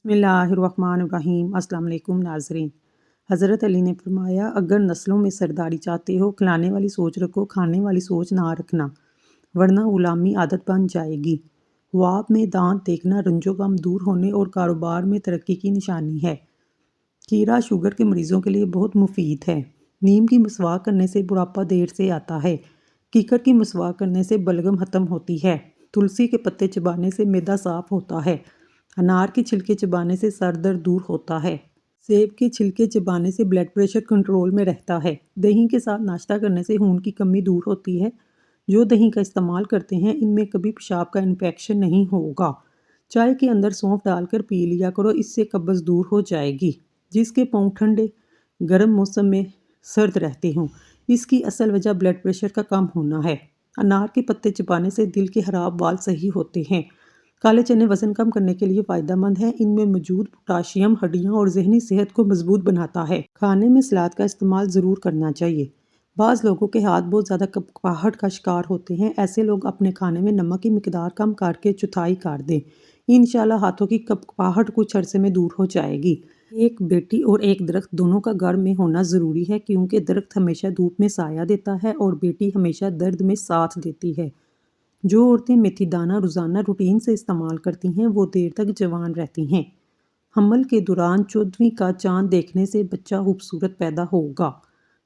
بسم اللہ الرحمن الرحیم۔ السلام علیکم ناظرین۔ حضرت علی نے فرمایا، اگر نسلوں میں سرداری چاہتے ہو، کھلانے والی سوچ رکھو، کھانے والی سوچ نہ رکھنا، ورنہ غلامی عادت بن جائے گی۔ خواب میں دانت دیکھنا رنج و غم دور ہونے اور کاروبار میں ترقی کی نشانی ہے۔ کھیرا شوگر کے مریضوں کے لیے بہت مفید ہے۔ نیم کی مسواک کرنے سے بڑھاپا دیر سے آتا ہے۔ کیکر کی مسواک کرنے سے بلغم ختم ہوتی ہے۔ تلسی کے پتے چبانے سے معدہ صاف ہوتا ہے۔ انار کے چھلکے چبانے سے سر درد دور ہوتا ہے۔ سیب کے چھلکے چبانے سے بلڈ پریشر کنٹرول میں رہتا ہے۔ دہی کے ساتھ ناشتہ کرنے سے خون کی کمی دور ہوتی ہے۔ جو دہی کا استعمال کرتے ہیں ان میں کبھی پیشاب کا انفیکشن نہیں ہوگا۔ چائے کے اندر سونف ڈال کر پی لیا کرو، اس سے قبض دور ہو جائے گی۔ جس کے پاؤں ٹھنڈے گرم موسم میں سرد رہتے ہوں، اس کی اصل وجہ بلڈ پریشر کا کم ہونا ہے۔ انار کے پتے چبانے سے دل کے خراب وال صحیح ہوتے ہیں۔ کالے چنے وزن کم کرنے کے لیے فائدہ مند ہیں۔ ان میں موجود پوٹاشیم ہڈیاں اور ذہنی صحت کو مضبوط بناتا ہے۔ کھانے میں سلاد کا استعمال ضرور کرنا چاہیے۔ بعض لوگوں کے ہاتھ بہت زیادہ کپکپاہٹ کا شکار ہوتے ہیں۔ ایسے لوگ اپنے کھانے میں نمک کی مقدار کم کر کے چوتھائی کر دیں۔ انشاءاللہ ہاتھوں کی کپکپاہٹ کچھ عرصے میں دور ہو جائے گی۔ ایک بیٹی اور ایک درخت دونوں کا گھر میں ہونا ضروری ہے، کیونکہ درخت ہمیشہ دھوپ میں سایہ دیتا ہے اور بیٹی ہمیشہ درد میں ساتھ دیتی ہے۔ جو عورتیں میتھی دانہ روزانہ روٹین سے استعمال کرتی ہیں وہ دیر تک جوان رہتی ہیں۔ حمل کے دوران 14ویں کا چاند دیکھنے سے بچہ خوبصورت پیدا ہوگا۔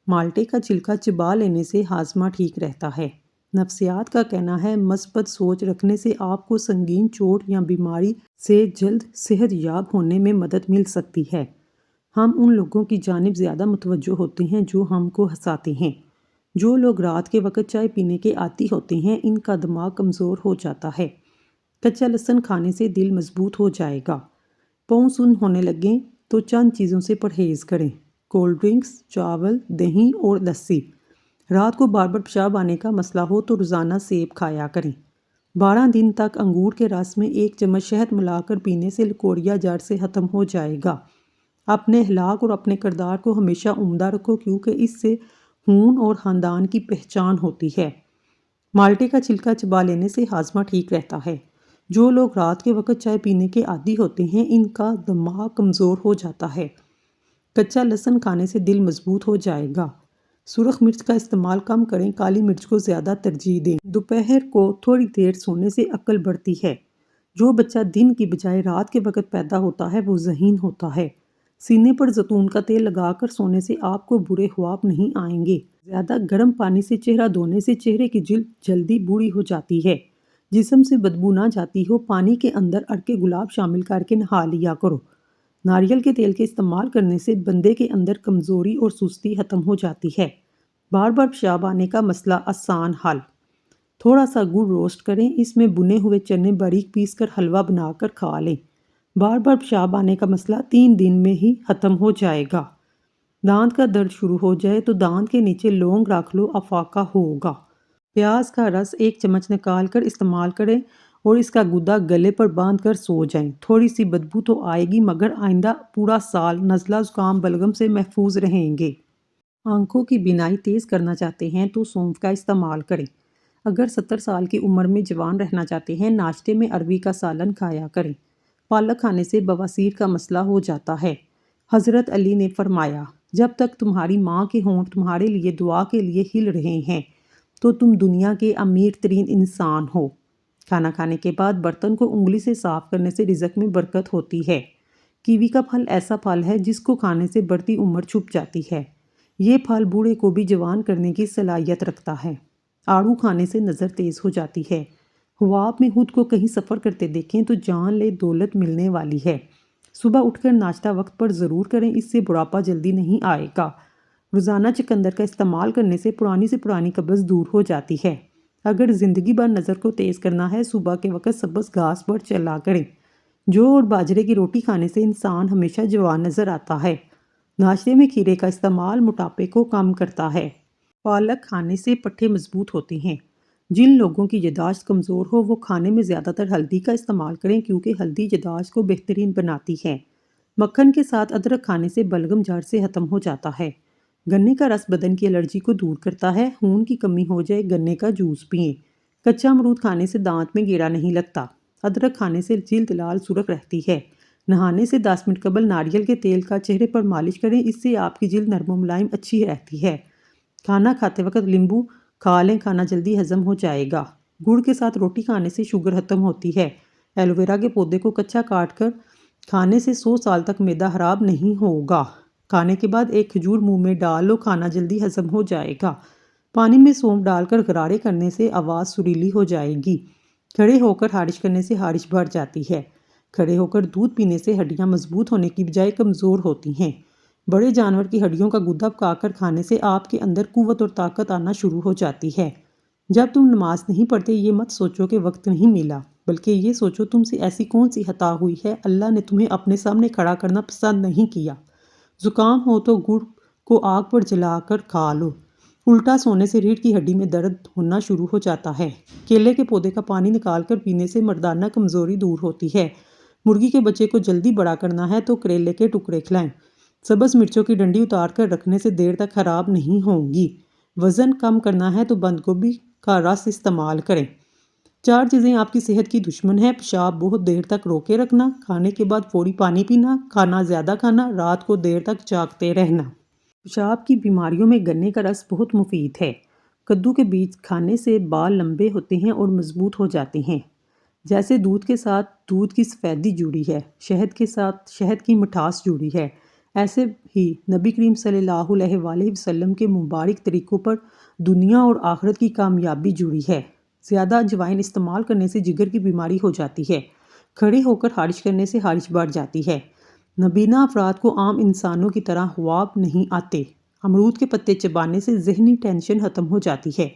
مالٹے کا چھلکا چبا لینے سے ہاضمہ ٹھیک رہتا ہے۔ نفسیات کا کہنا ہے مثبت سوچ رکھنے سے آپ کو سنگین چوٹ یا بیماری سے جلد صحت یاب ہونے میں مدد مل سکتی ہے۔ ہم ان لوگوں کی جانب زیادہ متوجہ ہوتے ہیں جو ہم کو ہنساتے ہیں۔ جو لوگ رات کے وقت چائے پینے کے عادی ہوتے ہیں ان کا دماغ کمزور ہو جاتا ہے۔ کچا لہسن کھانے سے دل مضبوط ہو جائے گا۔ پاؤں سن ہونے لگیں تو چند چیزوں سے پرہیز کریں: کولڈ ڈرنکس، چاول، دہی اور لسی۔ رات کو بار بار پیشاب آنے کا مسئلہ ہو تو روزانہ سیب کھایا کریں۔ 12 دن تک انگور کے رس میں 1 چمچ شہد ملا کر پینے سے لکوریا جڑ سے ختم ہو جائے گا۔ اپنے اخلاق اور اپنے کردار کو ہمیشہ عمدہ رکھو، کیونکہ اس سے خون اور خاندان کی پہچان ہوتی ہے۔ مالٹے کا چھلکا چبا لینے سے ہاضمہ ٹھیک رہتا ہے۔ جو لوگ رات کے وقت چائے پینے کے عادی ہوتے ہیں ان کا دماغ کمزور ہو جاتا ہے۔ کچا لہسن کھانے سے دل مضبوط ہو جائے گا۔ سرخ مرچ کا استعمال کم کریں، کالی مرچ کو زیادہ ترجیح دیں۔ دوپہر کو تھوڑی دیر سونے سے عقل بڑھتی ہے۔ جو بچہ دن کی بجائے رات کے وقت پیدا ہوتا ہے وہ ذہین ہوتا ہے۔ سینے پر زیتون کا تیل لگا کر سونے سے آپ کو برے خواب نہیں آئیں گے۔ زیادہ گرم پانی سے چہرہ دھونے سے چہرے کی جلد جلدی بوڑھی ہو جاتی ہے۔ جسم سے بدبو نہ جاتی ہو، پانی کے اندر عرق گلاب شامل کر کے نہا لیا کرو۔ ناریل کے تیل کے استعمال کرنے سے بندے کے اندر کمزوری اور سستی ختم ہو جاتی ہے۔ بار بار پیشاب آنے کا مسئلہ آسان حل۔ تھوڑا سا گڑ روسٹ کریں، اس میں بنے ہوئے چنے باریک پیس کر حلوہ بنا کر کھا لیں۔ بار بار پیشاب آنے کا مسئلہ 3 دن میں ہی ختم ہو جائے گا۔ دانت کا درد شروع ہو جائے تو دانت کے نیچے لونگ رکھ لو، افاقہ ہوگا۔ پیاز کا رس 1 چمچ نکال کر استعمال کریں اور اس کا گودا گلے پر باندھ کر سو جائیں۔ تھوڑی سی بدبو تو آئے گی، مگر آئندہ پورا سال نزلہ زکام بلغم سے محفوظ رہیں گے۔ آنکھوں کی بینائی تیز کرنا چاہتے ہیں تو سونف کا استعمال کریں۔ اگر 70 سال کی عمر میں جوان رہنا چاہتے ہیں، ناشتے میں اروی کا سالن کھایا کریں۔ پالک کھانے سے بواسیر کا مسئلہ ہو جاتا ہے۔ حضرت علی نے فرمایا، جب تک تمہاری ماں کے ہونٹ تمہارے لیے دعا کے لیے ہل رہے ہیں تو تم دنیا کے امیر ترین انسان ہو۔ کھانا کھانے کے بعد برتن کو انگلی سے صاف کرنے سے رزق میں برکت ہوتی ہے۔ کیوی کا پھل ایسا پھل ہے جس کو کھانے سے بڑھتی عمر چھپ جاتی ہے۔ یہ پھل بوڑھے کو بھی جوان کرنے کی صلاحیت رکھتا ہے۔ آڑو کھانے سے نظر تیز ہو جاتی ہے۔ خواب میں خود کو کہیں سفر کرتے دیکھیں تو جان لے دولت ملنے والی ہے۔ صبح اٹھ کر ناشتہ وقت پر ضرور کریں، اس سے بڑھاپا جلدی نہیں آئے گا۔ روزانہ چقندر کا استعمال کرنے سے پرانی قبض دور ہو جاتی ہے۔ اگر زندگی بھر نظر کو تیز کرنا ہے، صبح کے وقت سبز گھاس پر چلا کریں۔ جو اور باجرے کی روٹی کھانے سے انسان ہمیشہ جوان نظر آتا ہے۔ ناشتے میں کھیرے کا استعمال موٹاپے کو کم کرتا ہے۔ پالک کھانے سے پٹھے مضبوط ہوتے ہیں۔ جن لوگوں کی یادداشت کمزور ہو وہ کھانے میں زیادہ تر ہلدی کا استعمال کریں، کیونکہ ہلدی یادداشت کو بہترین بناتی ہے۔ مکھن کے ساتھ ادرک کھانے سے بلغم جڑ سے ختم ہو جاتا ہے۔ گنے کا رس بدن کی الرجی کو دور کرتا ہے۔ خون کی کمی ہو جائے گنے کا جوس پئیں۔ کچا امرود کھانے سے دانت میں کیڑا نہیں لگتا۔ ادرک کھانے سے جلد لال سرخ رہتی ہے۔ نہانے سے 10 منٹ قبل ناریل کے تیل کا چہرے پر مالش کریں، اس سے آپ کی جلد نرم و ملائم اچھی رہتی ہے۔ کھانا کھاتے وقت لیمبو کھا لیں، کھانا جلدی ہضم ہو جائے گا۔ گڑ کے ساتھ روٹی کھانے سے شوگر ختم ہوتی ہے۔ ایلو ویرا کے پودے کو کچا کاٹ کر کھانے سے 100 سال تک معدہ خراب نہیں ہوگا۔ کھانے کے بعد ایک کھجور منہ میں ڈال لو، کھانا جلدی ہضم ہو جائے گا۔ پانی میں سونف ڈال کر غرارے کرنے سے آواز سریلی ہو جائے گی۔ کھڑے ہو کر خارش کرنے سے خارش بڑھ جاتی ہے۔ کھڑے ہو کر دودھ پینے سے ہڈیاں مضبوط ہونے کی بجائے کمزور ہوتی ہیں۔ بڑے جانور کی ہڈیوں کا گدا پکا کر کھانے سے آپ کے اندر قوت اور طاقت آنا شروع ہو جاتی ہے۔ جب تم نماز نہیں پڑھتے یہ مت سوچو کہ وقت نہیں ملا، بلکہ یہ سوچو تم سے ایسی کون سی خطا ہوئی ہے اللہ نے تمہیں اپنے سامنے کھڑا کرنا پسند نہیں کیا۔ زکام ہو تو گڑ کو آگ پر جلا کر کھا لو۔ الٹا سونے سے ریڑھ کی ہڈی میں درد ہونا شروع ہو جاتا ہے۔ کیلے کے پودے کا پانی نکال کر پینے سے مردانہ کمزوری دور ہوتی ہے۔ مرغی کے بچے کو جلدی بڑا کرنا ہے تو کریلے کے ٹکڑے کھلائیں۔ سبز مرچوں کی ڈنڈی اتار کر رکھنے سے دیر تک خراب نہیں ہوں گی۔ وزن کم کرنا ہے تو بند گوبھی کا رس استعمال کریں۔ 4 چیزیں آپ کی صحت کی دشمن ہیں: پیشاب بہت دیر تک روکے رکھنا، کھانے کے بعد فوری پانی پینا، کھانا زیادہ کھانا، رات کو دیر تک جاگتے رہنا۔ پیشاب کی بیماریوں میں گنے کا رس بہت مفید ہے۔ کدو کے بیج کھانے سے بال لمبے ہوتے ہیں اور مضبوط ہو جاتے ہیں۔ جیسے دودھ کے ساتھ دودھ کی سفیدی جڑی ہے، شہد کے ساتھ شہد کی مٹھاس جڑی ہے، ایسے ہی نبی کریم صلی اللہ علیہ وآلہ وسلم کے مبارک طریقوں پر دنیا اور آخرت کی کامیابی جڑی ہے۔ زیادہ اجوائن استعمال کرنے سے جگر کی بیماری ہو جاتی ہے۔ کھڑے ہو کر خارش کرنے سے خارش بڑھ جاتی ہے۔ نابینا افراد کو عام انسانوں کی طرح خواب نہیں آتے۔ امرود کے پتے چبانے سے ذہنی ٹینشن ختم ہو جاتی ہے۔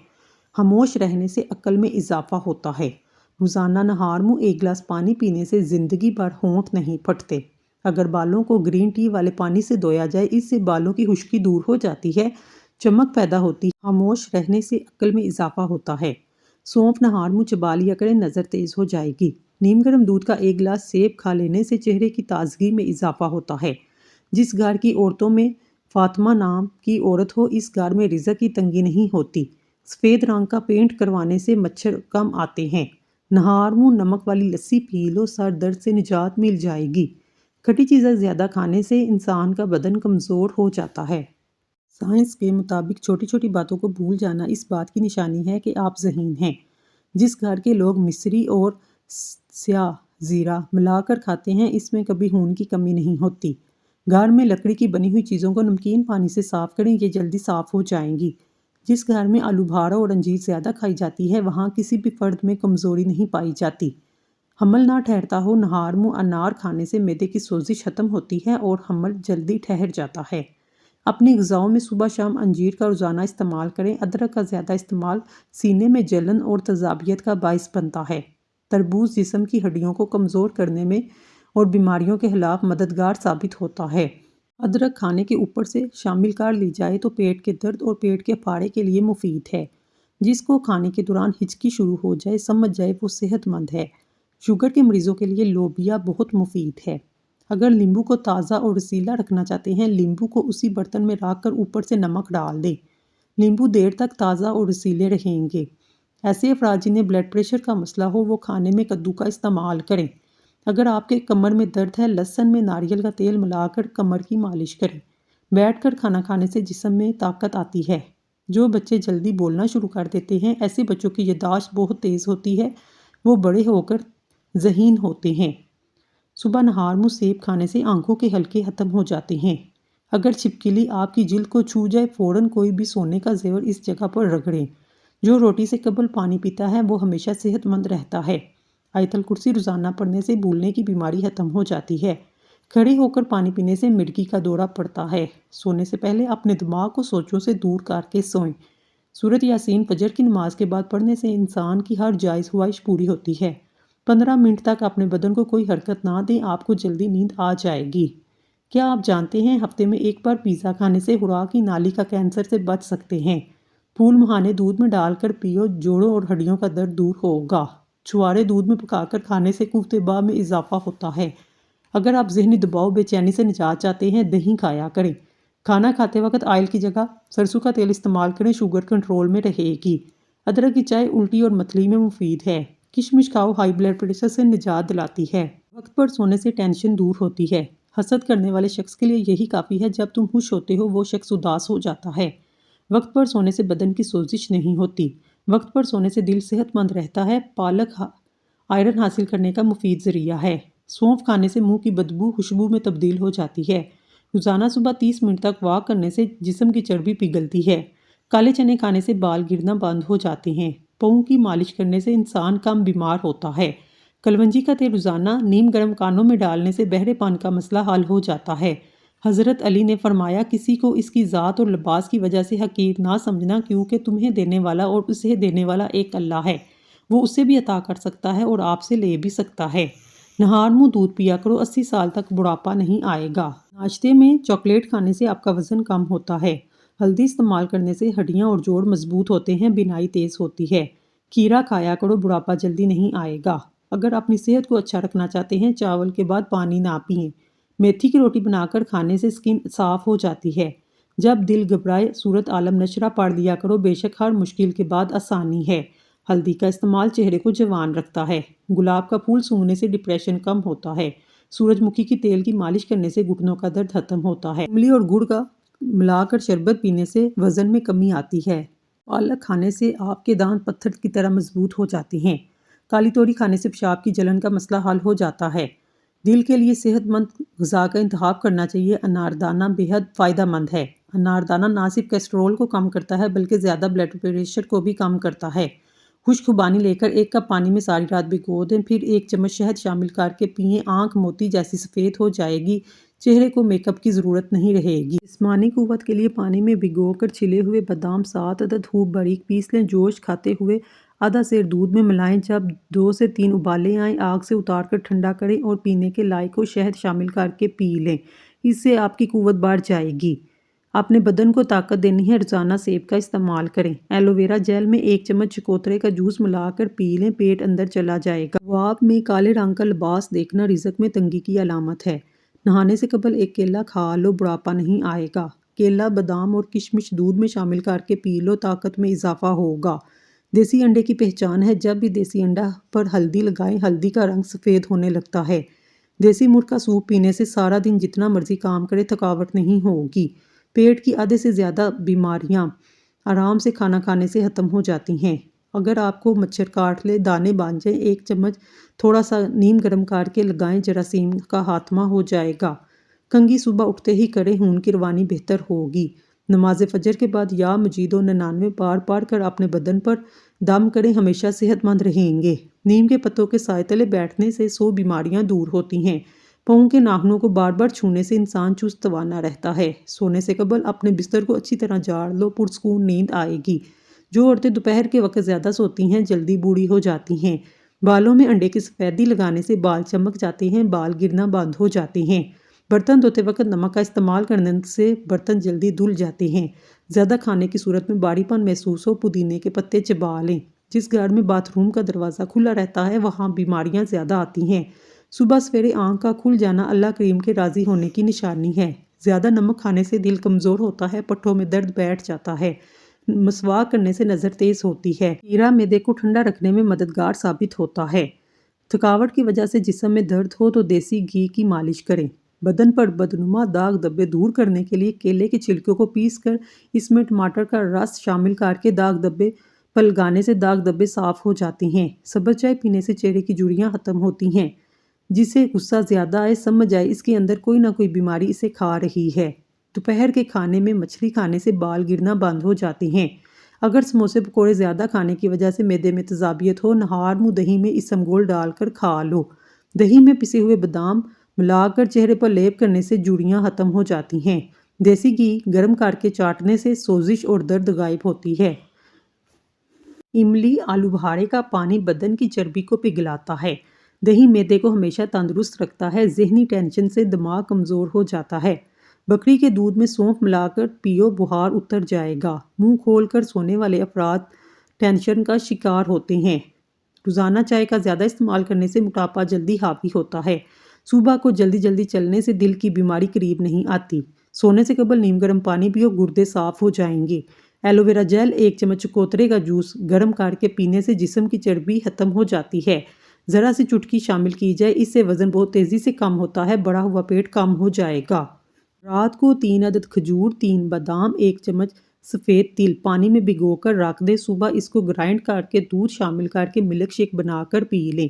خاموش رہنے سے عقل میں اضافہ ہوتا ہے۔ روزانہ نہار منہ 1 گلاس پانی پینے سے زندگی بھر ہونٹ نہیں پھٹتے۔ اگر بالوں کو گرین ٹی والے پانی سے دھویا جائے، اس سے بالوں کی خشکی دور ہو جاتی ہے، چمک پیدا ہوتی ہے۔ خاموش رہنے سے عقل میں اضافہ ہوتا ہے۔ سونف نہار منہ چبا لیا کریں، نظر تیز ہو جائے گی۔ نیم گرم دودھ کا 1 گلاس سیب کھا لینے سے چہرے کی تازگی میں اضافہ ہوتا ہے۔ جس گھر کی عورتوں میں فاطمہ نام کی عورت ہو، اس گھر میں رزق کی تنگی نہیں ہوتی۔ سفید رنگ کا پینٹ کروانے سے مچھر کم آتے ہیں۔ نہار منہ نمک والی لسی پی لو، سر درد سے نجات مل جائے گی۔ کھٹی چیزیں زیادہ کھانے سے انسان کا بدن کمزور ہو جاتا ہے۔ سائنس کے مطابق چھوٹی چھوٹی باتوں کو بھول جانا اس بات کی نشانی ہے کہ آپ ذہین ہیں۔ جس گھر کے لوگ مصری اور سیاہ زیرہ ملا کر کھاتے ہیں، اس میں کبھی خون کی کمی نہیں ہوتی۔ گھر میں لکڑی کی بنی ہوئی چیزوں کو نمکین پانی سے صاف کریں، یہ جلدی صاف ہو جائیں گی۔ جس گھر میں آلو بھارا اور انجیر زیادہ کھائی جاتی ہے، وہاں کسی بھی فرد میں کمزوری نہیں پائی جاتی۔ حمل نہ ٹھہرتا ہو، نہار منہ انار کھانے سے معدے کی سوزش ختم ہوتی ہے اور حمل جلدی ٹھہر جاتا ہے۔ اپنی غذاؤں میں صبح شام انجیر کا روزانہ استعمال کریں۔ ادرک کا زیادہ استعمال سینے میں جلن اور تیزابیت کا باعث بنتا ہے۔ تربوز جسم کی ہڈیوں کو کمزور کرنے میں اور بیماریوں کے خلاف مددگار ثابت ہوتا ہے۔ ادرک کھانے کے اوپر سے شامل کر لی جائے تو پیٹ کے درد اور پیٹ کے پھاڑے کے لیے مفید ہے۔ جس کو کھانے کے دوران ہچکی شروع ہو جائے، سمجھ جائے وہ صحت مند ہے۔ شوگر کے مریضوں کے لیے لوبیا بہت مفید ہے۔ اگر لیمبو کو تازہ اور رسیلا رکھنا چاہتے ہیں، لیمبو کو اسی برتن میں رکھ کر اوپر سے نمک ڈال دیں۔ لیمبو دیر تک تازہ اور رسیلے رہیں گے۔ ایسے افراد جنہیں بلڈ پریشر کا مسئلہ ہو، وہ کھانے میں کدو کا استعمال کریں۔ اگر آپ کے کمر میں درد ہے، لہسن میں ناریل کا تیل ملا کر کمر کی مالش کریں۔ بیٹھ کر کھانا کھانے سے جسم میں طاقت آتی ہے۔ جو بچے جلدی بولنا شروع کر دیتے ہیں، ایسے بچوں کی یادداشت بہت تیز ہوتی ہے، وہ بڑے ہو کر ذہین ہوتے ہیں۔ صبح نہار منہ سیب کھانے سے آنکھوں کے حلقے ختم ہو جاتے ہیں۔ اگر چھپکلی آپ کی جلد کو چھو جائے، فوراً کوئی بھی سونے کا زیور اس جگہ پر رگڑیں۔ جو روٹی سے قبل پانی پیتا ہے، وہ ہمیشہ صحت مند رہتا ہے۔ آیت الکرسی روزانہ پڑھنے سے بھولنے کی بیماری ختم ہو جاتی ہے۔ کھڑے ہو کر پانی پینے سے مرگی کا دورہ پڑتا ہے۔ سونے سے پہلے اپنے دماغ کو سوچوں سے دور کر کے سوئیں۔ سورۃ یاسین فجر کی نماز کے بعد پڑھنے سے انسان کی ہر جائز خواہش پوری ہوتی ہے۔ 15 منٹ تک اپنے بدن کو کوئی حرکت نہ دیں، آپ کو جلدی نیند آ جائے گی۔ کیا آپ جانتے ہیں ہفتے میں 1 بار پیزا کھانے سے خوراک کی نالی کا کینسر سے بچ سکتے ہیں؟ پھول مہانے دودھ میں ڈال کر پیو، جوڑوں اور ہڈیوں کا درد دور ہوگا۔ چھوارے دودھ میں پکا کر کھانے سے قوت بہ میں اضافہ ہوتا ہے۔ اگر آپ ذہنی دباؤ بے چینی سے نجات چاہتے ہیں، دہی کھایا کریں۔ کھانا کھاتے وقت آئل کی جگہ سرسوں کا تیل استعمال کریں، شوگر کنٹرول میں رہے گی۔ ادرک کی چائے الٹی اور متلی میں مفید ہے۔ کشمش کھاؤ، ہائی بلڈ پریشر سے نجات دلاتی ہے۔ وقت پر سونے سے ٹینشن دور ہوتی ہے۔ حسد کرنے والے شخص کے لیے یہی کافی ہے، جب تم خوش ہوتے ہو وہ شخص اداس ہو جاتا ہے۔ وقت پر سونے سے بدن کی سوزش نہیں ہوتی۔ وقت پر سونے سے دل صحت مند رہتا ہے۔ پالک آئرن حاصل کرنے کا مفید ذریعہ ہے۔ سونف کھانے سے منہ کی بدبو خوشبو میں تبدیل ہو جاتی ہے۔ روزانہ صبح 30 منٹ تک واک کرنے سے جسم کی چربی پگھلتی ہے۔ کالے چنے کھانے سے بال گرنا بند ہو جاتے ہیں۔ پاؤں کی مالش کرنے سے انسان کم بیمار ہوتا ہے۔ کلونجی کا تیل روزانہ نیم گرم کانوں میں ڈالنے سے بہرے پن کا مسئلہ حل ہو جاتا ہے۔ حضرت علی نے فرمایا، کسی کو اس کی ذات اور لباس کی وجہ سے حقیر نہ سمجھنا، کیونکہ تمہیں دینے والا اور اسے دینے والا ایک اللہ ہے۔ وہ اسے بھی عطا کر سکتا ہے اور آپ سے لے بھی سکتا ہے۔ نہار منہ دودھ پیا کرو، 80 سال تک بڑھاپا نہیں آئے گا۔ ناشتے میں چاکلیٹ کھانے سے آپ کا وزن کم ہوتا ہے۔ ہلدی استعمال کرنے سے ہڈیاں اور جوڑ مضبوط ہوتے ہیں، بینائی تیز ہوتی ہے۔ کھیرا کھایا کرو، بڑھاپا جلدی نہیں آئے گا۔ اگر اپنی صحت کو اچھا رکھنا چاہتے ہیں، چاول کے بعد پانی نہ پئیں۔ میتھی کی روٹی بنا کر کھانے سے سکن صاف ہو جاتی ہے۔ جب دل گھبرائے، سورت عالم نشرہ پڑھ لیا کرو، بے شک ہر مشکل کے بعد آسانی ہے۔ ہلدی کا استعمال چہرے کو جوان رکھتا ہے۔ گلاب کا پھول سونگھنے سے ڈپریشن کم ہوتا ہے۔ سورج مکھی کی تیل کی مالش کرنے سے گھٹنوں کا درد ختم ہوتا ہے۔ املی اور گڑ کا ملا کر شربت پینے سے وزن میں کمی آتی ہے۔ پالک کھانے سے آپ کے دانت پتھر کی طرح مضبوط ہو جاتے ہیں۔ کالی توری کھانے سے پیشاب کی جلن کا مسئلہ حل ہو جاتا ہے۔ دل کے لیے صحت مند غذا کا انتخاب کرنا چاہیے۔ اناردانہ بے حد فائدہ مند ہے۔ اناردانہ نہ صرف کولیسٹرول کو کم کرتا ہے بلکہ زیادہ بلڈ پریشر کو بھی کم کرتا ہے۔ خشک خوبانی لے کر 1 کپ پانی میں ساری رات بھگو دیں، پھر 1 چمچ شہد شامل کر کے پئیں۔ آنکھ موتی جیسی سفید ہو جائے گی۔ چہرے کو میک اپ کی ضرورت نہیں رہے گی۔ جسمانی قوت کے لیے پانی میں بھگو کر چھلے ہوئے بادام 7 عدد خوب باریک پیس لیں۔ جوش کھاتے ہوئے آدھا سیر دودھ میں ملائیں۔ جب 2 سے 3 ابالے آئیں، آگ سے اتار کر ٹھنڈا کریں اور پینے کے لائق ہو شہد شامل کر کے پی لیں۔ اس سے آپ کی قوت بڑھ جائے گی۔ اپنے بدن کو طاقت دینی ہے، روزانہ سیب کا استعمال کریں۔ ایلو ویرا جیل میں 1 چمچ چکوترے کا جوس ملا کر پی لیں، پیٹ اندر چلا جائے گا۔ خواب میں کالے رنگ کا لباس دیکھنا رزق میں تنگی کی علامت ہے۔ نہانے سے قبل 1 کیلا کھا لو، بڑھاپا نہیں آئے گا۔ کیلا، بادام اور کشمش دودھ میں شامل کر کے پی لو، طاقت میں اضافہ ہوگا۔ دیسی انڈے کی پہچان ہے، جب بھی دیسی انڈا پر ہلدی لگائیں، ہلدی کا رنگ سفید ہونے لگتا ہے۔ دیسی مرغ کا سوپ پینے سے سارا دن جتنا مرضی کام کرے تھکاوٹ نہیں ہوگی۔ پیٹ کی آدھے سے زیادہ بیماریاں آرام سے کھانا کھانے سے ختم ہو جاتی ہیں۔ اگر آپ کو مچھر کاٹ لے، دانے بن جائیں، 1 چمچ تھوڑا سا نیم گرم کر کے لگائیں، جراثیم کا خاتمہ ہو جائے گا۔ کنگھی صبح اٹھتے ہی کریں، خون کی روانی بہتر ہوگی۔ نماز فجر کے بعد یا مجید و 99 بار پڑھ کر اپنے بدن پر دم کریں، ہمیشہ صحت مند رہیں گے۔ نیم کے پتوں کے سائے تلے بیٹھنے سے 100 بیماریاں دور ہوتی ہیں۔ پاؤں کے ناخنوں کو بار بار چھونے سے انسان چست توانا رہتا ہے۔ سونے سے قبل اپنے بستر کو اچھی طرح جھاڑ لو، پرسکون نیند آئے گی۔ جو عورتیں دوپہر کے وقت زیادہ سوتی ہیں، جلدی بوڑھی ہو جاتی ہیں۔ بالوں میں انڈے کی سفیدی لگانے سے بال چمک جاتے ہیں، بال گرنا بند ہو جاتے ہیں۔ برتن دھوتے وقت نمک کا استعمال کرنے سے برتن جلدی دھل جاتے ہیں۔ زیادہ کھانے کی صورت میں بھاری پن محسوس ہو، پودینے کے پتے چبا لیں۔ جس گھر میں باتھ روم کا دروازہ کھلا رہتا ہے، وہاں بیماریاں زیادہ آتی ہیں۔ صبح سویرے آنکھ کا کھل جانا اللہ کریم کے راضی ہونے کی نشانی ہے۔ زیادہ نمک کھانے سے دل کمزور ہوتا ہے، پٹھوں میں درد بیٹھ جاتا ہے۔ مسواک کرنے سے نظر تیز ہوتی ہے۔ کھیرا معدے کو ٹھنڈا رکھنے میں مددگار ثابت ہوتا ہے۔ تھکاوٹ کی وجہ سے جسم میں درد ہو تو دیسی گھی کی مالش کریں۔ بدن پر بدنما داغ دھبے دور کرنے کے لیے کیلے کے چھلکوں کو پیس کر اس میں ٹماٹر کا رس شامل کر کے داغ دھبے پر لگانے سے داغ دھبے صاف ہو جاتے ہیں۔ سبز چائے پینے سے چہرے کی جھریاں ختم ہوتی ہیں۔ جسے غصہ زیادہ آئے، سمجھ آئے اس کے اندر کوئی نہ کوئی بیماری اسے کھا رہی ہے۔ دوپہر کے کھانے میں مچھلی کھانے سے بال گرنا بند ہو جاتے ہیں۔ اگر سموسے پکوڑے زیادہ کھانے کی وجہ سے معدے میں تذابیت ہو، نہار منہ دہی میں اسم گول ڈال کر کھا لو۔ دہی میں پسے ہوئے بادام ملا کر چہرے پر لیپ کرنے سے جھریاں ختم ہو جاتی ہیں۔ دیسی گھی گرم کر کے چاٹنے سے سوزش اور درد غائب ہوتی ہے۔ املی آلو بخارے کا پانی بدن کی چربی کو پگھلاتا ہے۔ دہی معدے کو ہمیشہ تندرست رکھتا ہے۔ ذہنی ٹینشن سے دماغ کمزور ہو جاتا ہے۔ بکری کے دودھ میں سونف ملا کر پیو، بخار اتر جائے گا۔ منہ کھول کر سونے والے افراد ٹینشن کا شکار ہوتے ہیں۔ روزانہ چائے کا زیادہ استعمال کرنے سے موٹاپا جلدی حاوی ہوتا ہے۔ صبح کو جلدی جلدی چلنے سے دل کی بیماری قریب نہیں آتی۔ سونے سے قبل نیم گرم پانی پیو، گردے صاف ہو جائیں گے۔ ایلو ویرا جیل 1 چمچ چکوترے کا جوس گرم کر کے پینے سے جسم کی چربی ختم ہو جاتی ہے۔ ذرا سی چٹکی شامل کی جائے، اس سے وزن بہت تیزی سے کم ہوتا ہے، بڑا ہوا پیٹ کم ہو جائے گا۔ رات کو 3 عدد کھجور، 3 بادام، 1 چمچ سفید تل پانی میں بھگو کر رکھ دیں۔ صبح اس کو گرائنڈ کر کے دودھ شامل کر کے ملک شیک بنا کر پی لیں۔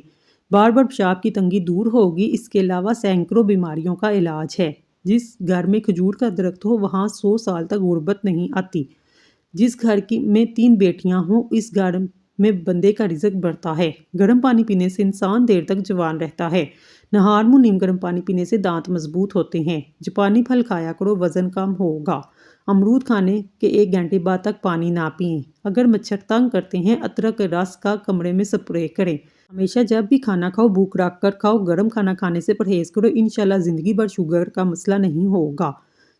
بار بار پیشاب کی تنگی دور ہوگی۔ اس کے علاوہ سینکڑوں بیماریوں کا علاج ہے۔ جس گھر میں کھجور کا درخت ہو وہاں 100 سال تک غربت نہیں آتی۔ جس گھر میں 3 بیٹیاں ہوں اس گھر میں بندے کا رزق بڑھتا ہے۔ گرم پانی پینے سے انسان دیر تک جوان رہتا ہے۔ نہار منہ نیم گرم پانی پینے سے دانت مضبوط ہوتے ہیں۔ جاپانی پھل کھایا کرو، وزن کم ہوگا۔ امرود کھانے کے 1 گھنٹے بعد تک پانی نہ پئیں۔ اگر مچھر تنگ کرتے ہیں ادرک کے رس کا کمرے میں سپرے کریں۔ ہمیشہ جب بھی کھانا کھاؤ بھوک رکھ کر کھاؤ۔ گرم کھانا کھانے سے پرہیز کرو، انشاءاللہ زندگی بھر شوگر کا مسئلہ نہیں ہوگا۔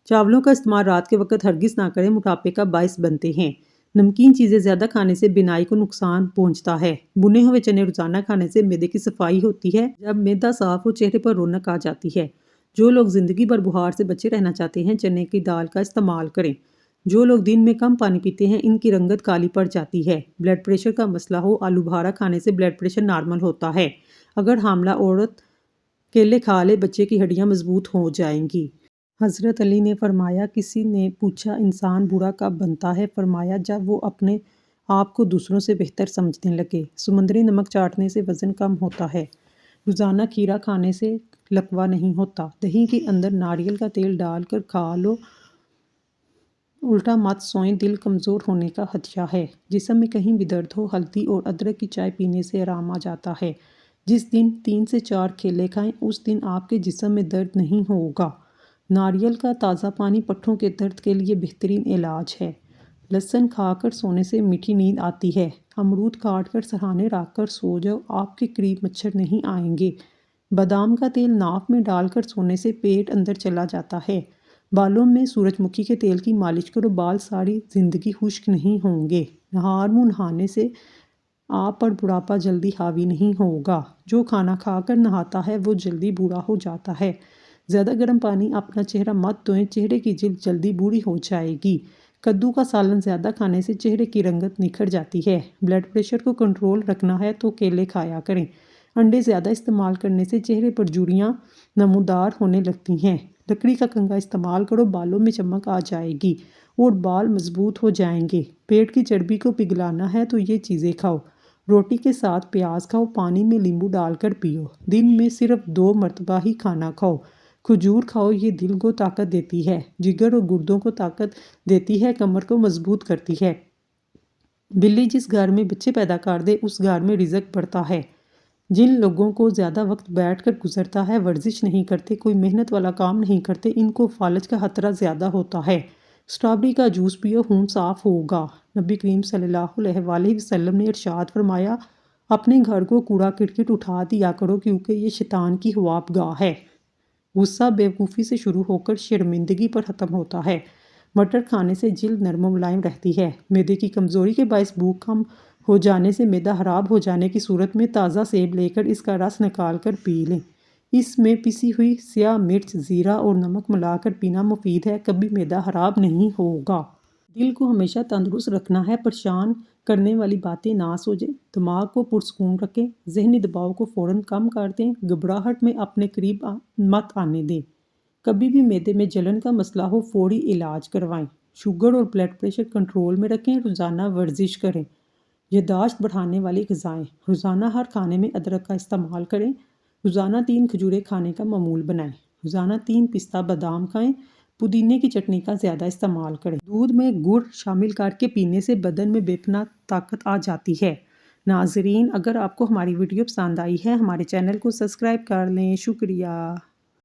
چاولوں کا استعمال رات کے وقت ہرگز نہ کریں، موٹاپے کا باعث بنتے ہیں۔ نمکین چیزیں زیادہ کھانے سے بینائی کو نقصان پہنچتا ہے۔ بھنے ہوئے چنے روزانہ کھانے سے معدے کی صفائی ہوتی ہے۔ جب معدہ صاف ہو چہرے پر رونق آ جاتی ہے۔ جو لوگ زندگی بھر بخار سے بچے رہنا چاہتے ہیں چنے کی دال کا استعمال کریں۔ جو لوگ دن میں کم پانی پیتے ہیں ان کی رنگت کالی پڑ جاتی ہے۔ بلڈ پریشر کا مسئلہ ہو، آلو بخارا کھانے سے بلڈ پریشر نارمل ہوتا ہے۔ اگر حاملہ عورت کیلے کھا لے بچے کی ہڈیاں مضبوط ہو جائیں گی۔ حضرت علی نے فرمایا، کسی نے پوچھا انسان برا کب بنتا ہے؟ فرمایا جب وہ اپنے آپ کو دوسروں سے بہتر سمجھنے لگے۔ سمندری نمک چاٹنے سے وزن کم ہوتا ہے۔ روزانہ کھیرا کھانے سے لکوہ نہیں ہوتا۔ دہی کے اندر ناریل کا تیل ڈال کر کھا لو۔ الٹا مت سوئیں، دل کمزور ہونے کا خدشہ ہے۔ جسم میں کہیں بھی درد ہو ہلدی اور ادرک کی چائے پینے سے آرام آ جاتا ہے۔ جس دن 3 سے 4 کیلے کھائیں اس دن آپ کے جسم میں درد نہیں ہوگا۔ ناریل کا تازہ پانی پٹھوں کے درد کے لیے بہترین علاج ہے۔ لہسن کھا کر سونے سے میٹھی نیند آتی ہے۔ امرود کاٹ کر سرہانے رکھ کر سو جاؤ، آپ کے قریب مچھر نہیں آئیں گے۔ بادام کا تیل ناف میں ڈال کر سونے سے پیٹ اندر چلا جاتا ہے۔ بالوں میں سورج مکھی کے تیل کی مالش کرو، بال ساری زندگی خشک نہیں ہوں گے۔ نہار منہ نہانے سے آپ پر بڑھاپا جلدی حاوی نہیں ہوگا۔ جو کھانا کھا کر نہاتا ہے وہ جلدی بوڑھا ہو جاتا ہے۔ زیادہ گرم پانی اپنا چہرہ مت دھوئیں، چہرے کی جلد جلدی بوڑھی ہو جائے گی۔ کدو کا سالن زیادہ کھانے سے چہرے کی رنگت نکھر جاتی ہے۔ بلڈ پریشر کو کنٹرول رکھنا ہے تو کیلے کھایا کریں۔ انڈے زیادہ استعمال کرنے سے چہرے پر جھریاں نمودار ہونے لگتی ہیں۔ لکڑی کا کنگھا استعمال کرو، بالوں میں چمک آ جائے گی اور بال مضبوط ہو جائیں گے۔ پیٹ کی چربی کو پگھلانا ہے تو یہ چیزیں کھاؤ۔ روٹی کے ساتھ پیاز کھاؤ، پانی میں لیمبو ڈال کر پیو۔ دن میں صرف 2 مرتبہ ہی کھانا کھاؤ۔ کھجور کھاؤ، یہ دل کو طاقت دیتی ہے، جگر اور گردوں کو طاقت دیتی ہے، کمر کو مضبوط کرتی ہے۔ بلی جس گھر میں بچے پیدا کر دے اس گھر میں رزق بڑھتا ہے۔ جن لوگوں کو زیادہ وقت بیٹھ کر گزرتا ہے، ورزش نہیں کرتے، کوئی محنت والا کام نہیں کرتے، ان کو فالج کا خطرہ زیادہ ہوتا ہے۔ اسٹرابیری کا جوس پیو، خون صاف ہوگا۔ نبی کریم صلی اللہ علیہ وآلہ وسلم نے ارشاد فرمایا، اپنے گھر کو کوڑا کرکٹ اٹھا دیا کرو کیونکہ یہ شیطان کی خواب گاہ ہے۔ غصہ بیوقوفی سے شروع ہو کر شرمندگی پر ختم ہوتا ہے۔ مٹر کھانے سے جلد نرم و ملائم رہتی ہے۔ معدے کی کمزوری کے باعث بھوک کم ہو جانے سے معدہ خراب ہو جانے کی صورت میں تازہ سیب لے کر اس کا رس نکال کر پی لیں۔ اس میں پسی ہوئی سیاہ مرچ، زیرہ اور نمک ملا کر پینا مفید ہے، کبھی معدہ خراب نہیں ہوگا۔ دل کو ہمیشہ تندرست رکھنا ہے، پریشان کرنے والی باتیں نہ سوچیں، دماغ کو پرسکون رکھیں، ذہنی دباؤ کو فوراً کم کر دیں، گھبراہٹ میں اپنے قریب مت آنے دیں۔ کبھی بھی معدے میں جلن کا مسئلہ ہو فوری علاج کروائیں۔ شوگر اور بلڈ پریشر کنٹرول میں رکھیں، روزانہ ورزش کریں۔ یادداشت بڑھانے والی غذائیں، روزانہ ہر کھانے میں ادرک کا استعمال کریں۔ روزانہ 3 کھجوریں کھانے کا معمول بنائیں۔ روزانہ 3 پستہ بادام کھائیں۔ پودینے کی چٹنی کا زیادہ استعمال کریں۔ دودھ میں گڑ شامل کر کے پینے سے بدن میں بے پناہ طاقت آ جاتی ہے۔ ناظرین، اگر آپ کو ہماری ویڈیو پسند آئی ہے ہمارے چینل کو سبسکرائب کر لیں۔ شکریہ۔